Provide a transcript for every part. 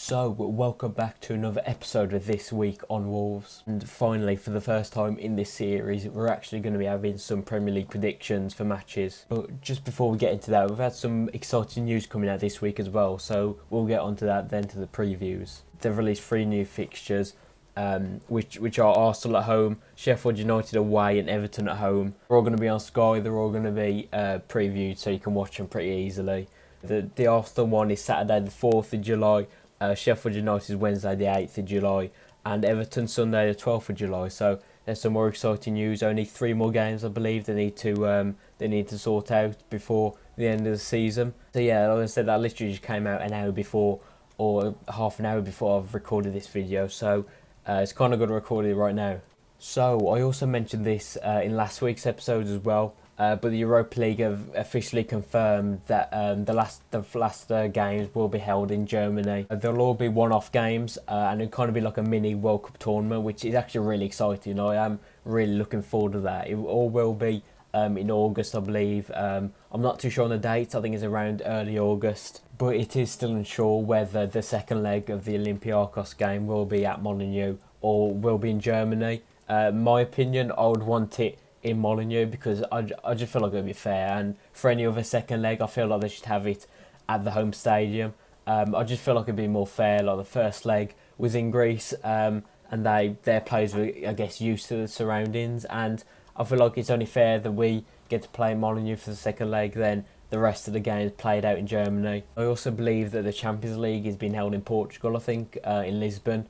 So, welcome back to another episode of This Week on Wolves. And finally, for the first time in this series, we're actually going to be having some Premier League predictions for matches. But just before we get into that, we've had some exciting news coming out this week as well, so we'll get onto that then to the previews. They've released 3 new fixtures, which are Arsenal at home, Sheffield United away and Everton at home. They're all going to be on Sky, they're all going to be previewed so you can watch them pretty easily. The Arsenal one is Saturday the 4th of July, Sheffield United is Wednesday the 8th of July, and Everton Sunday the 12th of July. So there's some more exciting news. Only 3 more games, I believe, they need to sort out before the end of the season. So yeah, like I said, that literally just came out an hour before, or half an hour before I've recorded this video. So it's kind of good to record it right now. So I also mentioned this in last week's episode as well. But the Europa League have officially confirmed that the last games will be held in Germany. They'll all be one-off games, and it'll kind of be like a mini World Cup tournament, which is actually really exciting. I am really looking forward to that. It all will be in August, I believe. I'm not too sure on the dates. I think it's around early August. But it is still unsure whether the second leg of the Olympiacos game will be at Molineux or will be in Germany. My opinion, I would want it in Molineux because I just feel like it would be fair, and for any other second leg I feel like they should have it at the home stadium. I just feel like it'd be more fair. Like the first leg was in Greece, and their players were, I guess, used to the surroundings, and I feel like it's only fair that we get to play Molineux for the second leg, then the rest of the games played out in Germany. I also believe that the Champions League is being held in Portugal, I think, in Lisbon.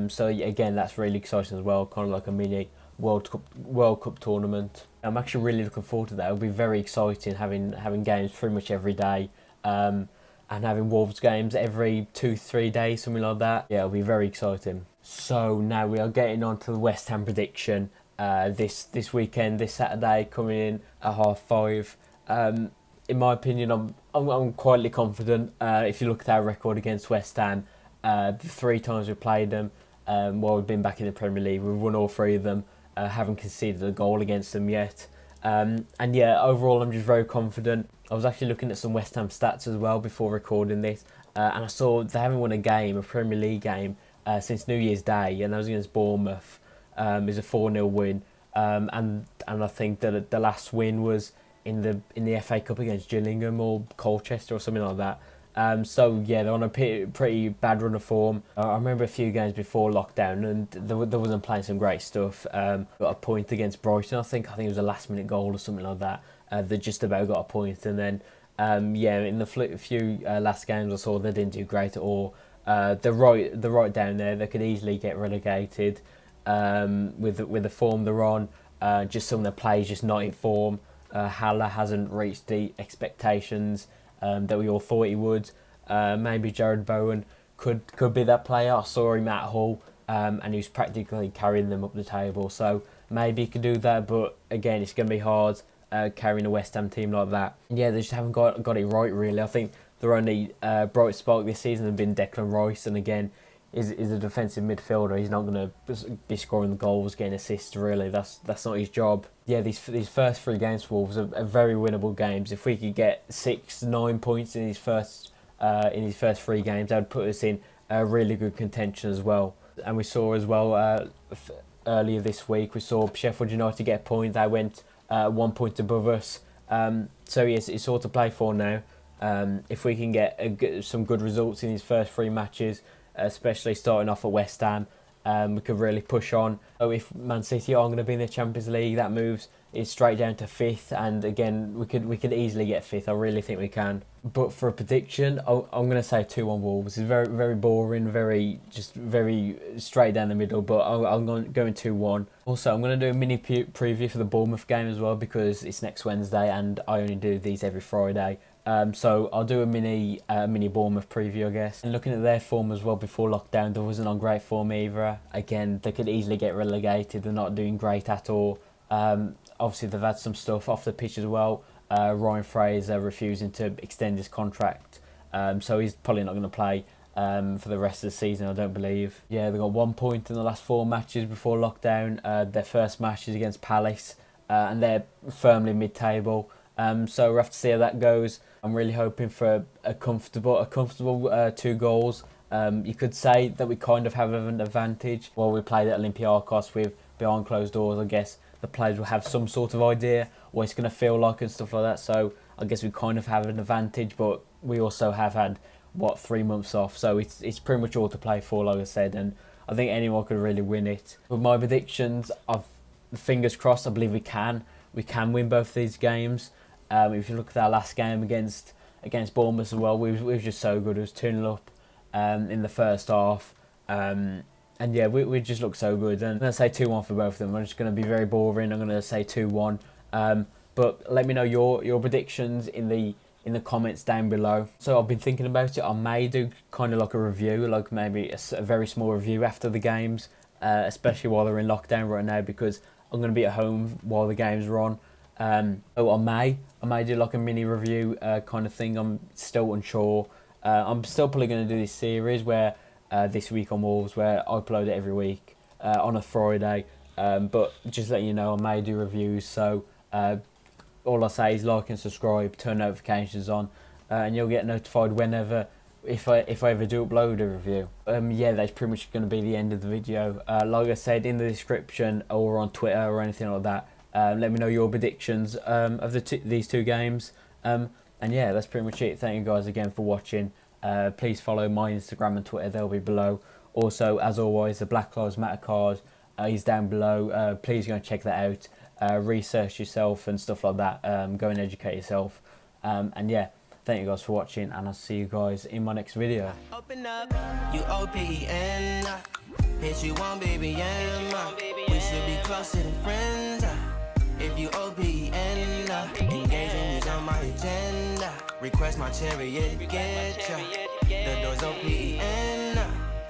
So again, that's really exciting as well, kind of like a mini World Cup tournament. I'm actually really looking forward to that. It'll be very exciting having games pretty much every day, and having Wolves games every 2-3 days, something like that. Yeah, it'll be very exciting. So now we are getting on to the West Ham prediction. This weekend, this Saturday, coming in at 5:30. In my opinion, I'm quietly confident. If you look at our record against West Ham, the 3 times we played them while we've been back in the Premier League, we've won all 3 of them. Haven't conceded a goal against them yet. And yeah, overall I'm just very confident. I was actually looking at some West Ham stats as well before recording this, and I saw they haven't won a Premier League game, since New Year's Day, and that was against Bournemouth. It was a 4-0 win, and I think that the last win was in the FA Cup against Gillingham or Colchester or something like that. So yeah, they're on a pretty bad run of form. I remember a few games before lockdown, and they wasn't playing some great stuff. Got a point against Brighton, I think it was a last minute goal or something like that. They just about got a point, and then yeah, in the few last games I saw, they didn't do great at all. They're right down there. They could easily get relegated with the form they're on. Just some of the players just not in form. Haller hasn't reached the expectations that we all thought he would. Maybe Jared Bowen could be that player. I saw him at Hull, and he was practically carrying them up the table. So maybe he could do that, but again, it's going to be hard carrying a West Ham team like that. Yeah, they just haven't got it right, really. I think their only bright spark this season has been Declan Rice, and again, is a defensive midfielder. He's not going to be scoring the goals, getting assists, really. That's not his job. Yeah, these first 3 games for Wolves are very winnable games. If we could get 6-9 points in his first 3 games, that would put us in a really good contention as well. And we saw as well earlier this week, we saw Sheffield United get a point. They went 1 point above us. So yes, it's all to play for now. If we can get some good results in these first 3 matches, especially starting off at West Ham, we could really push on. So if Man City are going to be in the Champions League, that moves it straight down to 5th, and again we could easily get 5th. I really think we can. But for a prediction, I'm going to say 2-1 Wolves. It's very, very boring, very straight down the middle, but I'm going 2-1. Also, I'm going to do a mini preview for the Bournemouth game as well, because it's next Wednesday and I only do these every Friday. So I'll do a mini Bournemouth preview, I guess. And looking at their form as well before lockdown, they wasn't on great form either. Again, they could easily get relegated. They're not doing great at all. Obviously, they've had some stuff off the pitch as well. Ryan Fraser refusing to extend his contract, so he's probably not going to play for the rest of the season, I don't believe. Yeah, they got 1 point in the last 4 matches before lockdown. Their first match is against Palace, and they're firmly mid-table. So we'll have to see how that goes. I'm really hoping for a comfortable 2 goals You could say that we kind of have an advantage while we played at Olympiacos with behind closed doors. I guess the players will have some sort of idea what it's going to feel like and stuff like that. So I guess we kind of have an advantage, but we also have had 3 months off, so it's pretty much all to play for, like I said, and I think anyone could really win it. With my predictions, I've fingers crossed. I believe we can win both these games. If you look at our last game against Bournemouth as well, we were just so good. It was 2-0 up in the first half, and yeah, we just looked so good. And I'm going to say 2-1 for both of them. I'm just going to be very boring. I'm going to say 2-1. But let me know your predictions in the comments down below. So I've been thinking about it. I may do kind of like a review, like maybe a very small review after the games, especially while they're in lockdown right now, because I'm going to be at home while the games are on. So I may do like a mini review kind of thing. I'm still unsure. I'm still probably going to do this series where this week on Wolves, where I upload it every week on a Friday. But just letting you know, I may do reviews. So all I say is like and subscribe, turn notifications on, and you'll get notified whenever, if I ever do upload a review. Yeah, that's pretty much going to be the end of the video. Like I said, in the description or on Twitter or anything like that, let me know your predictions of these two games. And yeah, that's pretty much it. Thank you guys again for watching. Please follow my Instagram and Twitter, they'll be below. Also, as always, the Black Lives Matter card is down below. Please go and check that out. Research yourself and stuff like that. Go and educate yourself. And yeah, thank you guys for watching, and I'll see you guys in my next video. Open up, you OPN. Hit you on, baby, we should be closer than friends. If you OPN, engaging is on my agenda. Request my chariot, get ya. The doors OPN.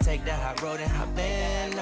Take the hot road and hop in.